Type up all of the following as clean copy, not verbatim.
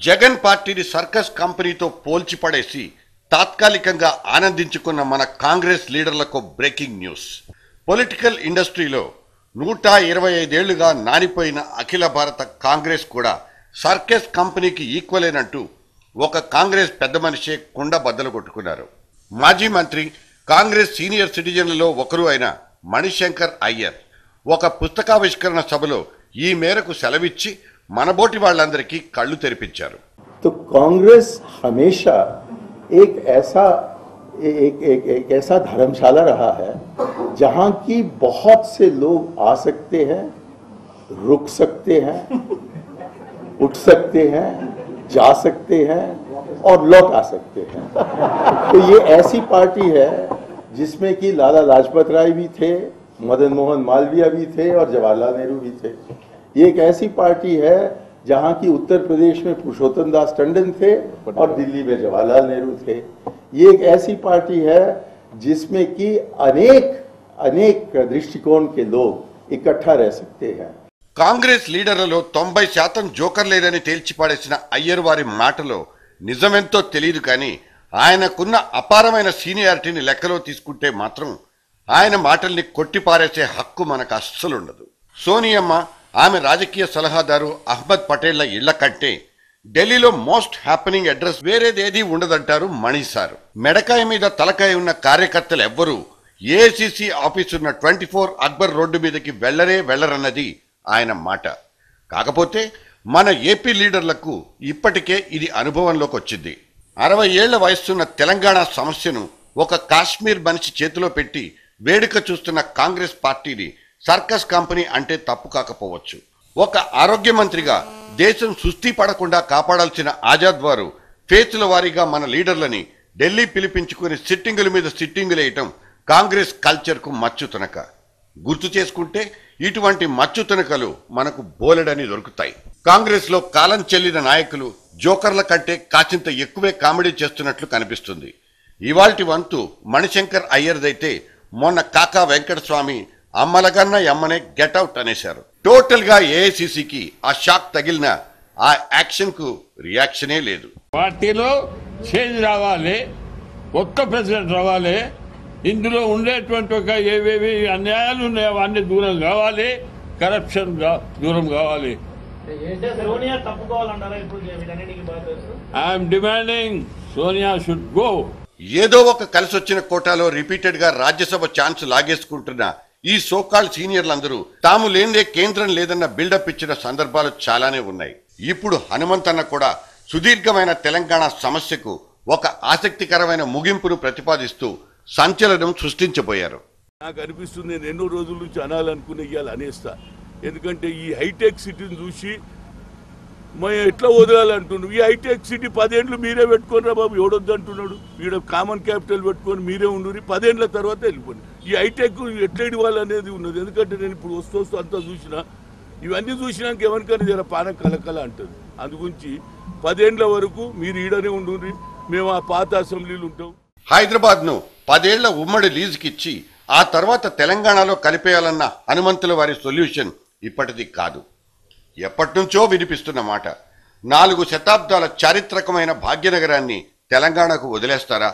జగన్ పార్టీని సర్కస్ కంపెనీతో పోల్చిపడేసి తాత్కాలికంగా ఆనందించుకున్న మన కాంగ్రెస్ లీడర్లకు బ్రేకింగ్ న్యూస్. పొలిటికల్ ఇండస్ట్రీలో 125 ఏళ్లుగా నానిపోయిన అఖిల భారత కాంగ్రెస్ కూడా సర్కస్ కంపెనీకి ఈక్వలేనంటూ ఒక కాంగ్రెస్ పెద్ద మనిషే కుండ బద్దలు కొట్టుకున్నారు. మాజీ మంత్రి, కాంగ్రెస్ సీనియర్ సిటిజన్లలో ఒకరు అయిన మణిశంకర్ అయ్యర్ ఒక పుస్తకావిష్కరణ సభలో ఈ మేరకు సెలవిచ్చి మనబోటి వాళ్ళందరికీ కళ్ళు తెరిపించారు. तो कांग्रेस हमेशा एक ऐसा धर्मशाला रहा है जहां की बहुत से लोग आ सकते हैं, रुक सकते हैं, उठ सकते हैं, जा सकते हैं और लौट आ सकते हैं. तो ये ऐसी पार्टी है जिसमें कि लाला लाजपत राय भी थे, मदन मोहन मालवीय भी थे और जवाहरलाल नेहरू भी थे. ये एक ऐसी पार्टी है जहां की उत्तर प्रदेश में पुरुषोत्तम दास टंडन थे और दिल्ली में जवाहरलाल नेहरू थे. ये एक ऐसी पार्टी है जिसमें कि अनेक दृष्टिकोण के लोग इकट्ठा रह सकते हैं. కాంగ్రెస్ లీడర్లలో 90% జోకర్లేదని తేల్చిపాడేసిన అయ్యర్ వారి మాటలో నిజమెంతో తెలియదు, కానీ ఆయనకున్న అపారమైన సీనియారిటీని లెక్కలో తీసుకుంటే మాత్రం ఆయన మాటల్ని కొట్టిపారేసే హక్కు మనకు అస్సలుండదు. సోనియమ్మ, ఆమె రాజకీయ సలహాదారు అహ్మద్ పటేళ్ల ఇళ్ల కంటే ఢిల్లీలో మోస్ట్ హ్యాపెనింగ్ అడ్రస్ వేరేదేదీ ఉండదంటారు మణి సార్. మెడకాయ మీద తలకాయ ఉన్న కార్యకర్తలు ఎవ్వరూ ఏఐసిసి ఆఫీసున్న 24 అక్బర్ రోడ్డు మీదకి వెళ్లరన్నది ఆయన మాట. కాకపోతే మన ఏపీ లీడర్లకు ఇప్పటికే ఇది అనుభవంలోకి వచ్చింది. 60 ఏళ్ల వయస్సున్న తెలంగాణ సమస్యను ఒక కాశ్మీర్ మనిషి చేతిలో పెట్టి వేడుక చూస్తున్న కాంగ్రెస్ పార్టీని సర్కస్ కంపెనీ అంటే తప్పు కాకపోవచ్చు. ఒక ఆరోగ్య మంత్రిగా దేశం సుస్థి పడకుండా కాపాడాల్సిన ఆజాద్ వారు ఫేసుల వారీగా మన లీడర్లని ఢిల్లీ పిలిపించుకుని సిట్టింగుల మీద సిట్టింగులేయటం కాంగ్రెస్ కల్చర్కు మచ్చుతునక. గుర్తు చేసుకుంటే ఇటువంటి మచ్చుతునకలు మనకు బోలెడని దొరుకుతాయి. కాంగ్రెస్ లో కాలం చెల్లిన నాయకులు జోకర్ల కంటే కాసింత ఎక్కువే కామెడీ చేస్తున్నట్లు కనిపిస్తుంది. ఇవాల్టి వంతు మణిశంకర్ అయ్యర్దైతే మొన్న కాకా వెంకటస్వామి అమ్మలగన్న ఎమ్మనే గెట్అవుట్ అనేశారు. టోటల్ గా ఏఐసిసికి ఆ షాక్ తగిలిన ఆ యాక్షన్ కు రియాక్షనే లేదు. పార్టీలో చేంజ్ రావాలి, కొత్త ప్రెసిడెంట్ రావాలి, ఇందులో ఉండేటువంటి ఒక ఏవేవి అన్యాయాలు ఉన్నాయో అవన్నీ దూరం కావాలి, కరప్షన్ దూరం కావాలి. I'm demanding Sonia should go. ఏదో ఒక కలిసొచ్చిన కోటాలో రిపీటెడ్ గా రాజ్యసభ ఛాన్స్ లాగేసుకుంటున్న ఈ సోకాల్ సీనియర్లందరూ తాము లేనిదే కేంద్రం లేదన్న బిల్డప్ ఇచ్చిన సందర్భాలు చాలానే ఉన్నాయి. ఇప్పుడు హనుమంతన్న కూడా సుదీర్ఘమైన తెలంగాణ సమస్యకు ఒక ఆసక్తికరమైన ముగింపును ప్రతిపాదిస్తూ సంచలనం సృష్టించబోయారు. నాకు అనిపిస్తుంది, నేను ఎన్నో రోజుల నుంచి అనాలనుకునే ఇవాళ అనేస్తా. ఎందుకంటే ఈ హైటెక్ సిటీని చూసి మేము ఎట్లా వదలాలంటున్నాం. ఈ హైటెక్ సిటీ 10 ఏళ్ళు మీరే పెట్టుకోని రా బాబు, ఎవడొద్దు అంటున్నాడు. ఈడ కామన్ క్యాపిటల్ పెట్టుకొని మీరే ఉండు, 10 ఏళ్ళ తర్వాత వెళ్ళిపోండి. ఈ హైటెక్ ఎట్లా ఇవ్వాలనేది ఉన్నది. ఎందుకంటే నేను ఇప్పుడు వస్తూ అంతా చూసినా, ఇవన్నీ చూసినాక ఎవరికైనా జర పాన కలకల అంటుంది. అందుగురించి 10 ఏళ్ళ వరకు మీరు ఈడనే ఉండు, మేము ఆ పాత అసెంబ్లీలు ఉంటాం. హైదరాబాద్ ను 10 ఏళ్ల ఉమ్మడి లీజుకిచ్చి ఆ తర్వాత తెలంగాణలో కలిపేయాలన్న హనుమంతుల వారి సొల్యూషన్ ఇప్పటిది కాదు, ఎప్పటినుంచో వినిపిస్తున్న మాట. 4 శతాబ్దాల చారిత్రకమైన భాగ్యనగరాన్ని తెలంగాణకు వదిలేస్తారా?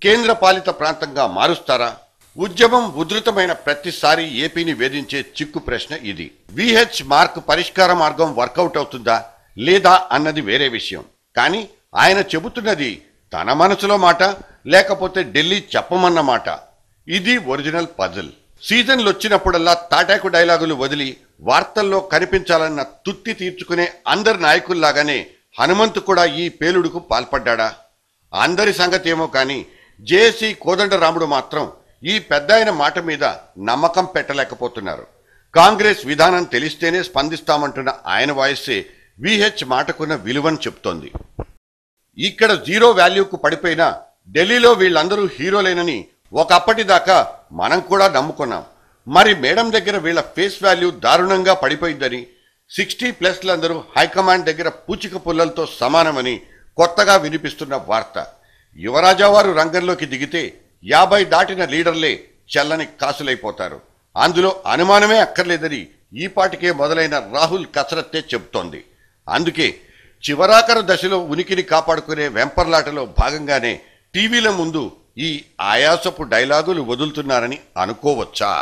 కేంద్ర పాలిత ప్రాంతంగా మారుస్తారా? ఉద్యమం ఉధృతమైన ప్రతిసారి ఏపీని వేధించే చిక్కు ప్రశ్న ఇది. విహెచ్ మార్క్ పరిష్కార మార్గం వర్కౌట్ అవుతుందా లేదా అన్నది వేరే విషయం. కానీ ఆయన చెబుతున్నది తన మనసులో మాట, లేకపోతే ఢిల్లీ చెప్పమన్న మాట? ఇది ఒరిజినల్ పజిల్. సీజన్లు వచ్చినప్పుడల్లా తాటాకు డైలాగులు వదిలి వార్తల్లో కనిపించాలన్న తుత్తి తీర్చుకునే అందరి నాయకుల్లాగానే హనుమంతు కూడా ఈ పేలుడుకు పాల్పడ్డా? అందరి సంగతి ఏమో కానీ జేఏసీ కోదండరాముడు మాత్రం ఈ పెద్దాయన మాట మీద నమ్మకం పెట్టలేకపోతున్నారు. కాంగ్రెస్ విధానం తెలిస్తేనే స్పందిస్తామంటున్న ఆయన వాయిసే విహెచ్ మాటకున్న విలువని చెప్తోంది. ఇక్కడ జీరో వాల్యూకు పడిపోయినా ఢిల్లీలో వీళ్ళందరూ హీరోలేనని ఒకప్పటిదాకా మనం కూడా నమ్ముకున్నాం. మరి మేడం దగ్గర వీళ్ళ ఫేస్ వాల్యూ దారుణంగా పడిపోయిందని, 60+లందరూ హైకమాండ్ దగ్గర పూచిక పుల్లలతో సమానమని కొత్తగా వినిపిస్తున్న వార్త. యువరాజా వారు రంగంలోకి దిగితే 50 దాటిన లీడర్లే చెల్లని కాసులైపోతారు. అందులో అనుమానమే అక్కర్లేదని ఈ పాటికే మొదలైన రాహుల్ కసరత్తే చెబుతోంది. అందుకే చివరాఖరు దశలో ఉనికిని కాపాడుకునే వెంపర్లాటలో భాగంగానే టీవీల ముందు ఈ ఆయాసపు డైలాగులు వదులుతున్నారని అనుకోవచ్చా?